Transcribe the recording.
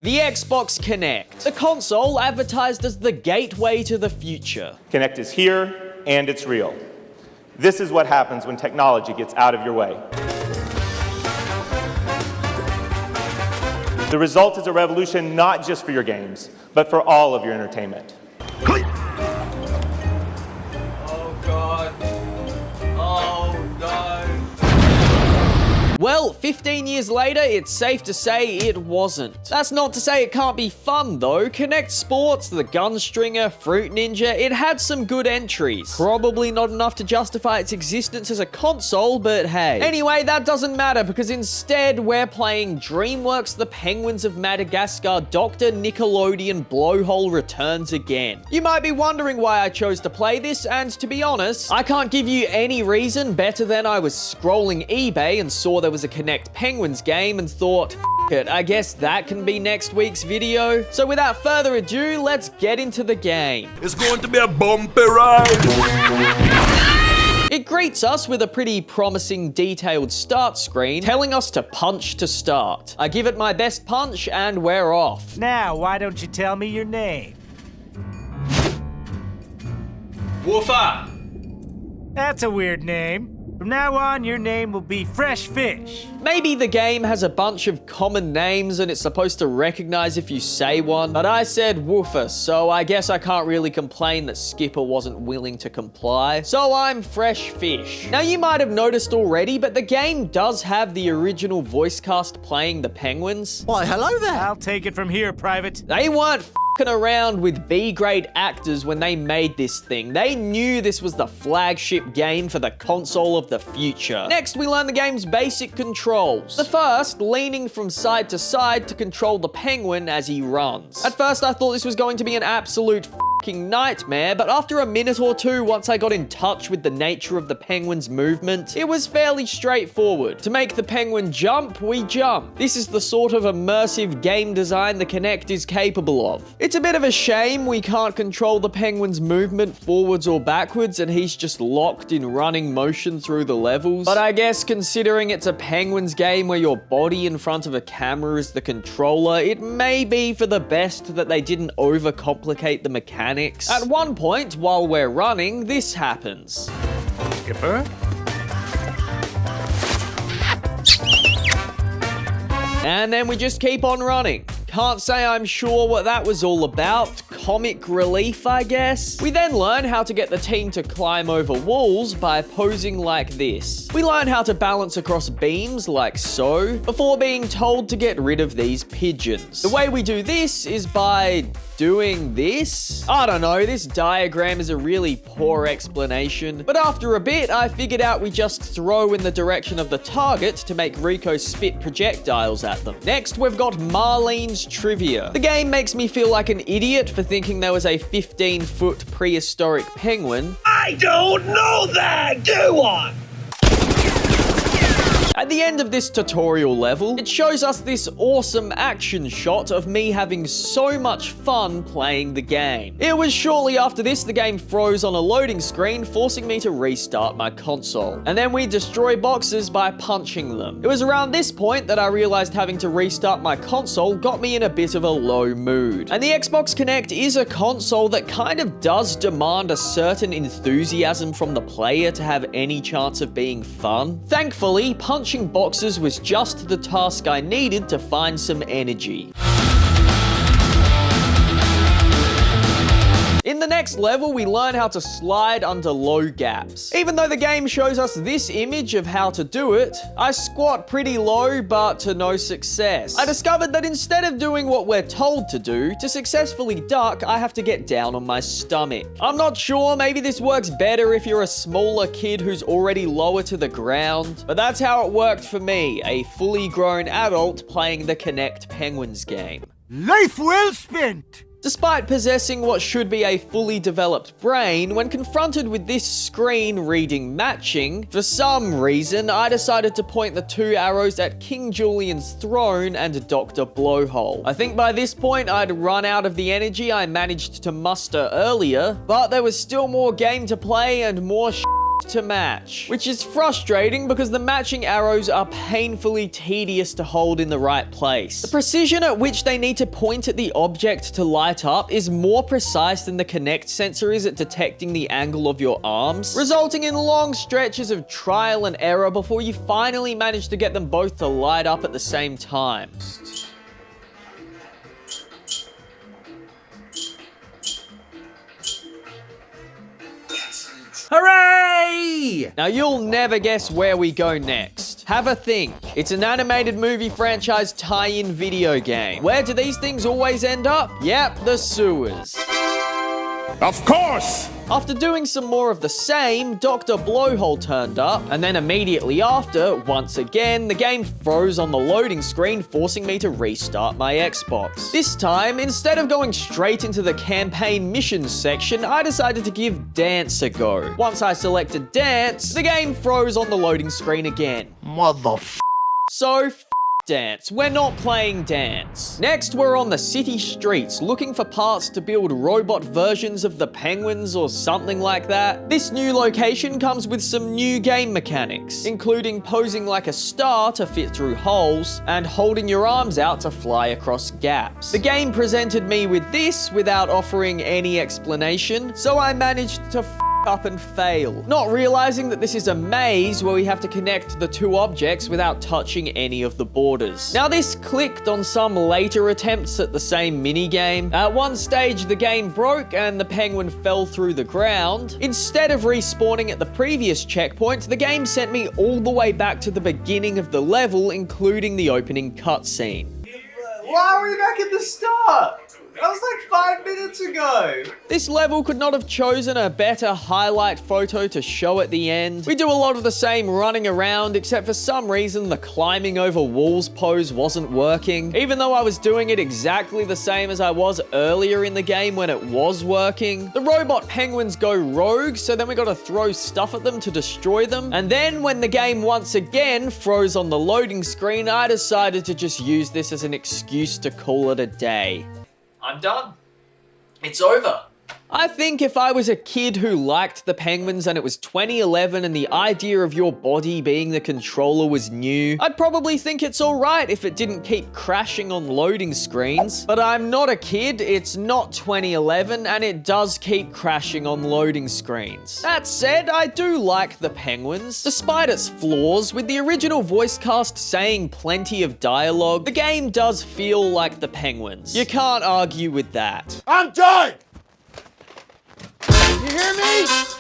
The Xbox Kinect, the console advertised as the gateway to the future. Kinect is here, and it's real. This is what happens when technology gets out of your way. The result is a revolution not just for your games, but for all of your entertainment. Oh God. Oh no. Well, 15 years later, it's safe to say it wasn't. That's not to say it can't be fun though. Kinect Sports, the Gunstringer, Fruit Ninja, it had some good entries. Probably not enough to justify its existence as a console, but hey. Anyway, that doesn't matter because instead we're playing DreamWorks The Penguins of Madagascar Dr. Nickelodeon Blowhole Returns again. You might be wondering why I chose to play this, and to be honest, I can't give you any reason better than I was scrolling eBay and saw there was a Kinect Penguins game and thought, F it, I guess that can be next week's video. So without further ado, let's get into the game. It's going to be a bumpy ride. It greets us with a pretty promising detailed start screen telling us to punch to start. I give it my best punch and we're off. Now, why don't you tell me your name? Woofer! That's a weird name. From now on, your name will be Fresh Fish. Maybe the game has a bunch of common names and it's supposed to recognize if you say one, but I said Woofer, so I guess I can't really complain that Skipper wasn't willing to comply. So I'm Fresh Fish. Now you might have noticed already, but the game does have the original voice cast playing the Penguins. Why, hello there. I'll take it from here, Private. They weren't around with B-grade actors when they made this thing. They knew this was the flagship game for the console of the future. Next, we learn the game's basic controls. The first, leaning from side to side to control the penguin as he runs. At first, I thought this was going to be an absolute nightmare, but after a minute or two, once I got in touch with the nature of the penguin's movement, it was fairly straightforward. To make the penguin jump, we jump. This is the sort of immersive game design the Kinect is capable of. It's a bit of a shame we can't control the penguin's movement forwards or backwards and he's just locked in running motion through the levels. But I guess considering it's a penguins game where your body in front of a camera is the controller, it may be for the best that they didn't overcomplicate the mechanics. At one point, while we're running, this happens. Skipper? And then we just keep on running. Can't say I'm sure what that was all about. Comic relief, I guess. We then learn how to get the team to climb over walls by posing like this. We learn how to balance across beams like so, before being told to get rid of these pigeons. The way we do this is by doing this? I don't know, this diagram is a really poor explanation. But after a bit, I figured out we just throw in the direction of the target to make Rico spit projectiles at them. Next, we've got Marlene's Trivia. The game makes me feel like an idiot for thinking there was a 15-foot prehistoric penguin. I don't know that, do I? At the end of this tutorial level, it shows us this awesome action shot of me having so much fun playing the game. It was shortly after this the game froze on a loading screen, forcing me to restart my console. And then we destroy boxes by punching them. It was around this point that I realized having to restart my console got me in a bit of a low mood. And the Xbox Kinect is a console that kind of does demand a certain enthusiasm from the player to have any chance of being fun. Thankfully, punching boxes was just the task I needed to find some energy. In the next level, we learn how to slide under low gaps. Even though the game shows us this image of how to do it, I squat pretty low, but to no success. I discovered that instead of doing what we're told to do, to successfully duck, I have to get down on my stomach. I'm not sure, maybe this works better if you're a smaller kid who's already lower to the ground, but that's how it worked for me, a fully grown adult playing the Kinect Penguins game. Life well spent! Despite possessing what should be a fully developed brain, when confronted with this screen reading matching, for some reason, I decided to point the two arrows at King Julian's throne and Dr. Blowhole. I think by this point, I'd run out of the energy I managed to muster earlier, but there was still more game to play and more to match, which is frustrating because the matching arrows are painfully tedious to hold in the right place. The precision at which they need to point at the object to light up is more precise than the Kinect sensor is at detecting the angle of your arms, resulting in long stretches of trial and error before you finally manage to get them both to light up at the same time. Hooray! Now you'll never guess where we go next. Have a think. It's an animated movie franchise tie-in video game. Where do these things always end up? Yep, the sewers. Of course! After doing some more of the same, Dr. Blowhole turned up, and then immediately after, once again, the game froze on the loading screen, forcing me to restart my Xbox. This time, instead of going straight into the campaign missions section, I decided to give dance a go. Once I selected dance, the game froze on the loading screen again. So, dance. We're not playing dance. Next, we're on the city streets looking for parts to build robot versions of the penguins or something like that. This new location comes with some new game mechanics, including posing like a star to fit through holes and holding your arms out to fly across gaps. The game presented me with this without offering any explanation, so I managed to up and fail, not realizing that this is a maze where we have to connect the two objects without touching any of the borders. Now this clicked on some later attempts at the same minigame. At one stage the game broke and the penguin fell through the ground. Instead of respawning at the previous checkpoint, the game sent me all the way back to the beginning of the level, including the opening cutscene. Why are we back at the start? That was like 5 minutes ago. This level could not have chosen a better highlight photo to show at the end. We do a lot of the same running around, except for some reason the climbing over walls pose wasn't working, even though I was doing it exactly the same as I was earlier in the game when it was working. The robot penguins go rogue, so then we gotta throw stuff at them to destroy them. And then when the game once again froze on the loading screen, I decided to just use this as an excuse to call it a day. I'm done. It's over. I think if I was a kid who liked the penguins and it was 2011 and the idea of your body being the controller was new, I'd probably think it's alright if it didn't keep crashing on loading screens. But I'm not a kid, it's not 2011, and it does keep crashing on loading screens. That said, I do like the penguins. Despite its flaws, with the original voice cast saying plenty of dialogue, the game does feel like the penguins. You can't argue with that. I'm done! You hear me?